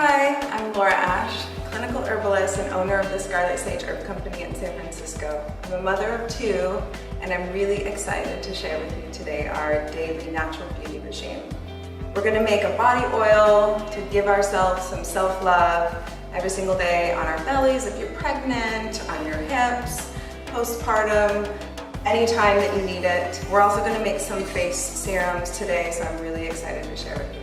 Hi, I'm Laura Ash, clinical herbalist and owner of the Scarlet Herb Company in San Francisco. I'm a mother of two, and I'm really excited to share with you today our daily natural beauty regime. We're going to make a body oil to give ourselves some self-love every single day on our bellies if you're pregnant, on your hips, postpartum, anytime that you need it. We're also going to make some face serums today, so I'm really excited to share with you.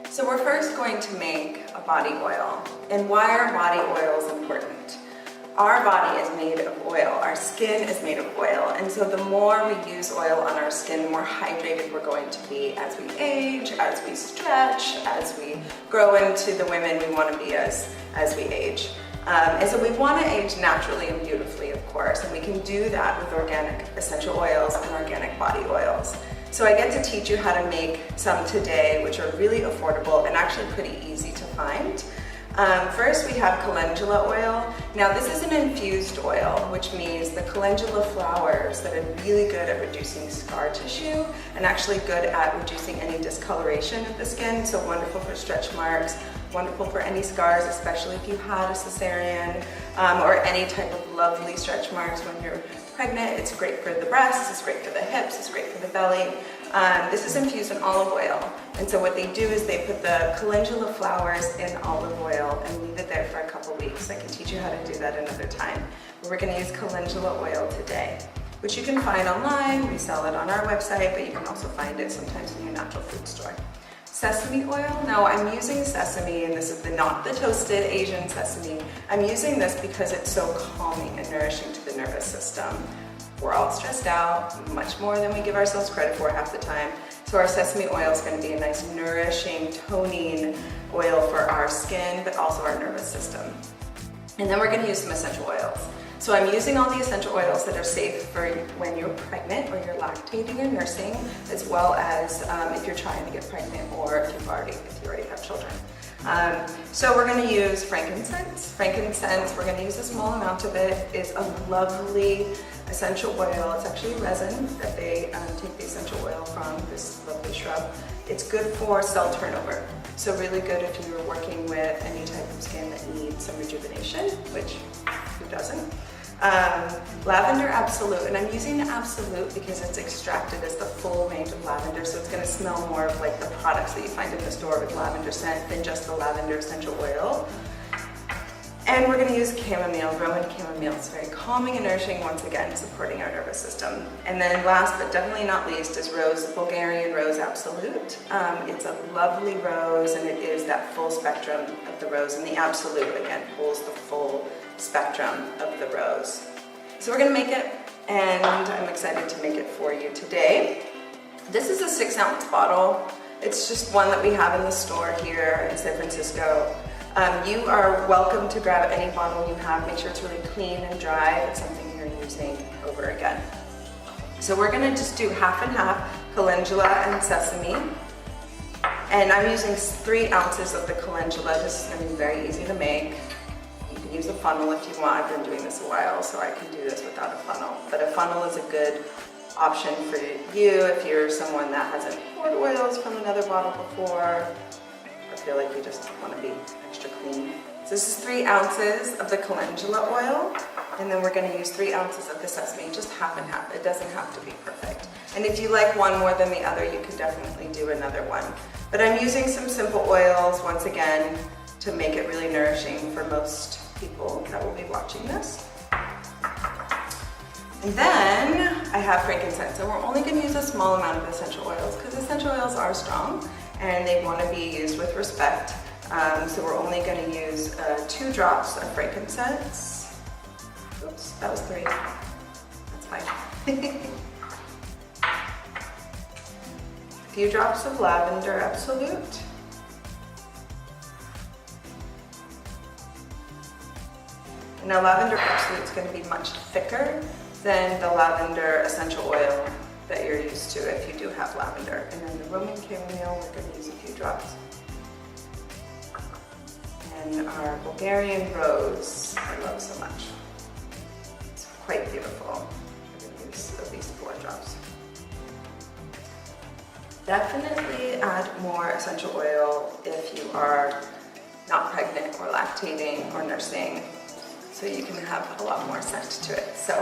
So we're first going to make a body oil. And why are body oils important? Our body is made of oil. Our skin is made of oil. And so the more we use oil on our skin, the more hydrated we're going to be as we age, as we stretch, as we grow into the women we want to be as we age. And so we want to age naturally and beautifully, of course, and we can do that with organic essential oils and organic body oils. So I get to teach you how to make some today, which are really affordable and actually pretty easy to find. First, we have calendula oil. Now, this is an infused oil, which means the calendula flowers that are really good at reducing scar tissue and actually good at reducing any discoloration of the skin. So wonderful for stretch marks, wonderful for any scars, especially if you had a cesarean or any type of lovely stretch marks when you're pregnant. It's great for the breasts, it's great for the hips, it's great for the belly. This is infused in olive oil. And so what they do is they put the calendula flowers in olive oil and leave it there for a couple weeks. I can teach you how to do that another time. But we're going to use calendula oil today, which you can find online. We sell it on our website, but you can also find it sometimes in your natural food store. Sesame oil. Now I'm using sesame, and this is not the toasted Asian sesame. I'm using this because it's so calming and nourishing to the nervous system. We're all stressed out, much more than we give ourselves credit for half the time. So our sesame oil is going to be a nice nourishing, toning oil for our skin, but also our nervous system. And then we're going to use some essential oils. So I'm using all the essential oils that are safe for when you're pregnant or you're lactating or nursing, as well as if you're trying to get pregnant or if you already have children. So we're going to use frankincense. Frankincense, we're going to use a small amount of it. It's a lovely essential oil. It's actually resin that they take the essential oil from, this lovely shrub. It's good for cell turnover. So really good if you're working with any type of skin that needs some rejuvenation, which who doesn't? Lavender absolute, and I'm using the absolute because it's extracted as the full range of lavender, so it's going to smell more of like the products that you find in the store with lavender scent than just the lavender essential oil. And we're going to use chamomile, Roman chamomile. It's very calming and nourishing, once again, supporting our nervous system. And then last but definitely not least is rose, Bulgarian rose absolute. It's a lovely rose, and it is that full spectrum of the rose, and the absolute, again, holds the full spectrum of the rose. So we're going to make it, and I'm excited to make it for you today. This is a 6-ounce bottle. It's just one that we have in the store here in San Francisco. You are welcome to grab any bottle you have. Make sure it's really clean and dry. It's something you're using over again. So we're going to just do half and half calendula and sesame. And I'm using 3 ounces of the calendula. This is going to be very easy to make. You can use a funnel if you want. I've been doing this a while, so I can do this without a funnel. But a funnel is a good option for you if you're someone that hasn't poured oils from another bottle before, or feel like you just want to be extra clean. So this is 3 ounces of the calendula oil, and then we're going to use 3 ounces of the sesame, just half and half. It doesn't have to be perfect. And if you like one more than the other, you could definitely do another one. But I'm using some simple oils, once again, to make it really nourishing for most people that will be watching this. And then I have frankincense, and we're only going to use a small amount of essential oils because essential oils are strong and they want to be used with respect. So we're only going to use 2 drops of frankincense. Oops, that was 3. That's fine. A few drops of lavender absolute. Now lavender absolute is going to be much thicker than the lavender essential oil that you're used to if you do have lavender. And then the Roman chamomile, we're going to use a few drops. And our Bulgarian rose, I love so much. It's quite beautiful. We're going to use at least 4 drops. Definitely add more essential oil if you are not pregnant or lactating or nursing, so you can have a lot more scent to it. So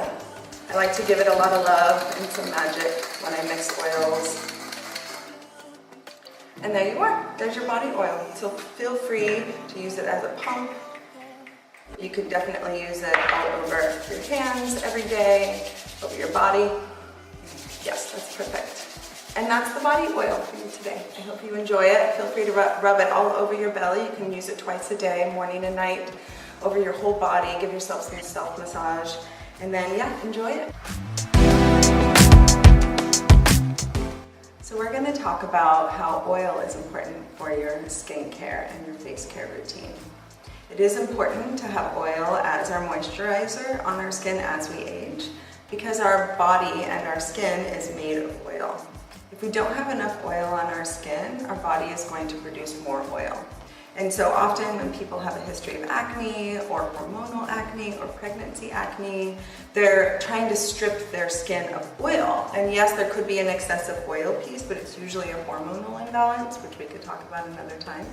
I like to give it a lot of love and some magic when I mix oils. And there you are, there's your body oil. So feel free to use it as a pump. You could definitely use it all over your hands every day, over your body. Yes, that's perfect. And that's the body oil for you today. I hope you enjoy it. Feel free to rub it all over your belly. You can use it twice a day, morning and night, over your whole body. Give yourself some self-massage. And then, yeah, enjoy it. So we're going to talk about how oil is important for your skincare and your face care routine. It is important to have oil as our moisturizer on our skin as we age, because our body and our skin is made of oil. If we don't have enough oil on our skin, our body is going to produce more oil. And so often when people have a history of acne or hormonal acne or pregnancy acne, they're trying to strip their skin of oil. And yes, there could be an excessive oil piece, but it's usually a hormonal imbalance, which we could talk about another time.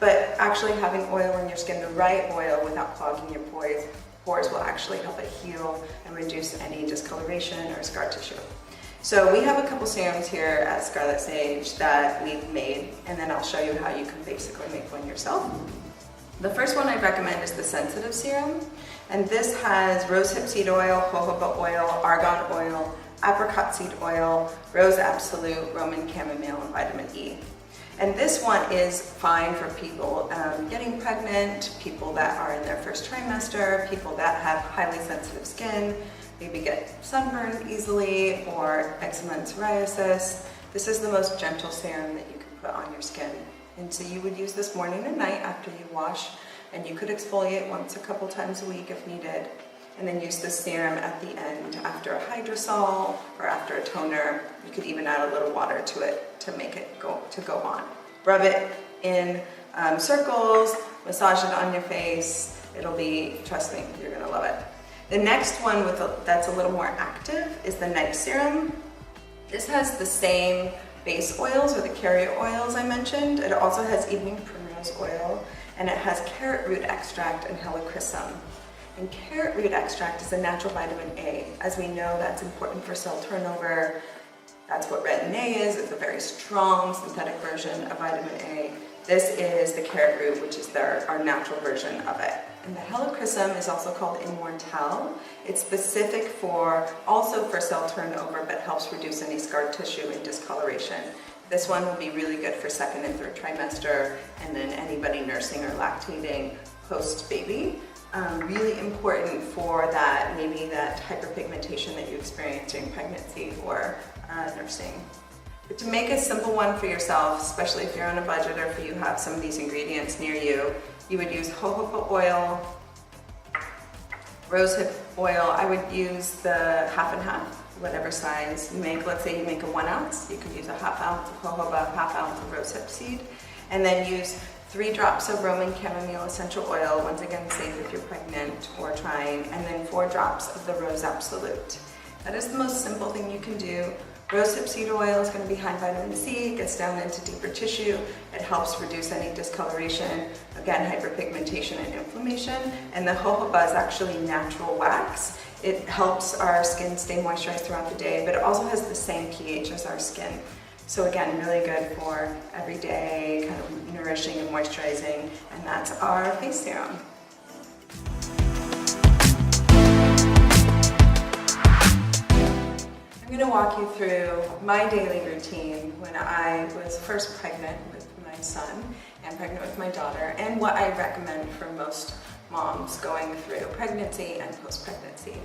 But actually having oil in your skin, the right oil without clogging your pores will actually help it heal and reduce any discoloration or scar tissue. So we have a couple serums here at Scarlet Sage that we've made, and then I'll show you how you can basically make one yourself. The first one I recommend is the Sensitive Serum, and this has rosehip seed oil, jojoba oil, argan oil, apricot seed oil, rose absolute, Roman chamomile, and vitamin E. And this one is fine for people getting pregnant, people that are in their first trimester, people that have highly sensitive skin, maybe get sunburned easily, or eczema and psoriasis. This is the most gentle serum that you can put on your skin. And so you would use this morning and night after you wash, and you could exfoliate once a couple times a week if needed. And then use the serum at the end after a hydrosol or after a toner. You could even add a little water to it to make it go on. Rub it in circles, massage it on your face. It'll be, trust me, you're gonna love it. The next one that's a little more active is the Night Serum. This has the same base oils or the carrier oils I mentioned. It also has evening primrose oil, and it has carrot root extract and helichrysum. And carrot root extract is a natural vitamin A. As we know, that's important for cell turnover. That's what retin A is. It's a very strong synthetic version of vitamin A. This is the carrot root, which is our natural version of it. And the helichrysum is also called Immortelle. It's specific also for cell turnover, but helps reduce any scar tissue and discoloration. This one will be really good for second and third trimester, and then anybody nursing or lactating post-baby. Really important for maybe that hyperpigmentation that you experience during pregnancy or nursing. But to make a simple one for yourself, especially if you're on a budget or if you have some of these ingredients near you, you would use jojoba oil, rosehip oil. I would use the half and half, whatever size you make. Let's say you make a 1 ounce, you could use a half ounce of jojoba, half ounce of rosehip seed, and then use 3 drops of Roman chamomile essential oil, once again safe if you're pregnant or trying, and then 4 drops of the rose absolute. That is the most simple thing you can do. Rosehip seed oil is going to be high in vitamin C, it gets down into deeper tissue, it helps reduce any discoloration, again hyperpigmentation and inflammation, and the jojoba is actually natural wax. It helps our skin stay moisturized throughout the day, but it also has the same pH as our skin. So again, really good for everyday kind of nourishing and moisturizing, and that's our face serum. I'm going to walk you through my daily routine when I was first pregnant with my son and pregnant with my daughter, and what I recommend for most moms going through pregnancy and post-pregnancy.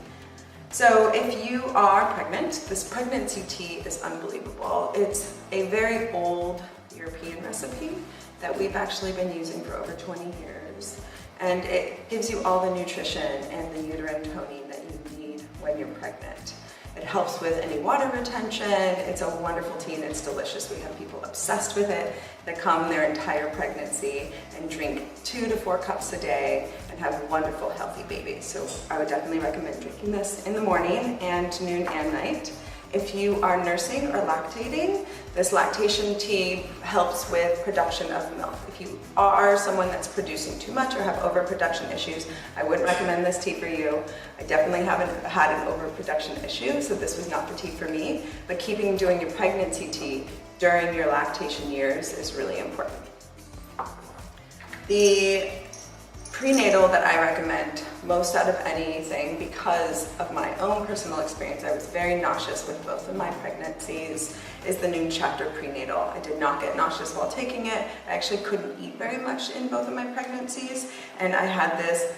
So if you are pregnant, this pregnancy tea is unbelievable. It's a very old European recipe that we've actually been using for over 20 years. And it gives you all the nutrition and the uterine toning that you need when you're pregnant. It helps with any water retention. It's a wonderful tea and it's delicious. We have people obsessed with it that come their entire pregnancy and drink 2 to 4 cups a day and have wonderful, healthy babies. So I would definitely recommend drinking this in the morning and noon and night. If you are nursing or lactating, this lactation tea helps with production of milk. If you are someone that's producing too much or have overproduction issues, I wouldn't recommend this tea for you. I definitely haven't had an overproduction issue, so this was not the tea for me. But doing your pregnancy tea during your lactation years is really important. The prenatal that I recommend most out of anything, because of my own personal experience, I was very nauseous with both of my pregnancies, is the Noon Chapter Prenatal. I did not get nauseous while taking it. I actually couldn't eat very much in both of my pregnancies, and I had this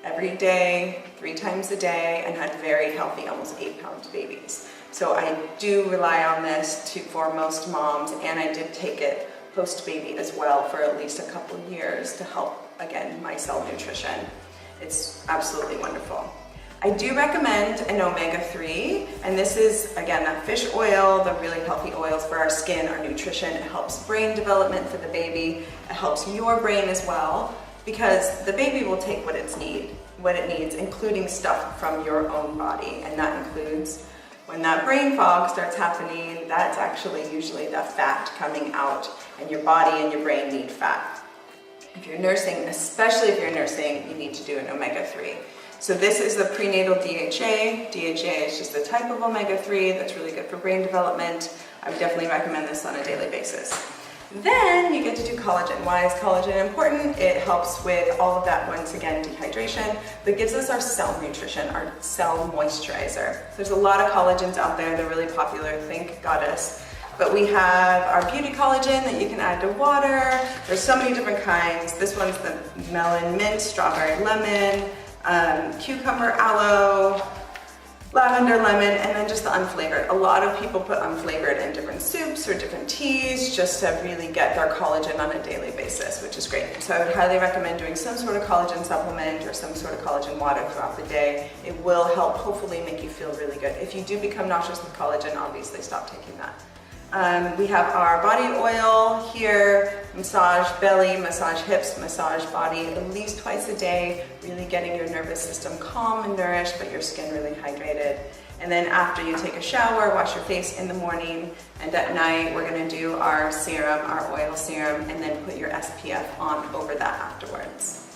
every day, 3 times a day, and had very healthy, almost 8-pound babies. So I do rely on this for most moms, and I did take it post-baby as well for at least a couple of years to help, again, my cell nutrition. It's absolutely wonderful. I do recommend an omega-3, and this is, again, that fish oil, the really healthy oils for our skin, our nutrition. It helps brain development for the baby. It helps your brain as well, because the baby will take what it needs, including stuff from your own body, and that includes when that brain fog starts happening, that's actually usually the fat coming out, and your body and your brain need fat. If you're nursing, especially if you're nursing, you need to do an omega-3. So this is the prenatal DHA. DHA is just a type of omega-3 that's really good for brain development. I would definitely recommend this on a daily basis. Then you get to do collagen. Why is collagen important? It helps with all of that, once again, dehydration, but gives us our cell nutrition, our cell moisturizer. There's a lot of collagens out there. They're really popular, thank goddess. But we have our beauty collagen that you can add to water. There's so many different kinds. This one's the melon mint, strawberry lemon, cucumber aloe, lavender lemon, and then just the unflavored. A lot of people put unflavored in different soups or different teas just to really get their collagen on a daily basis, which is great. So I would highly recommend doing some sort of collagen supplement or some sort of collagen water throughout the day. It will help hopefully make you feel really good. If you do become nauseous with collagen, obviously stop taking that. We have our body oil here, massage belly, massage hips, massage body at least twice a day, really getting your nervous system calm and nourished, but your skin really hydrated. And then after you take a shower, wash your face in the morning, and at night we're gonna do our serum, our oil serum, and then put your SPF on over that afterwards.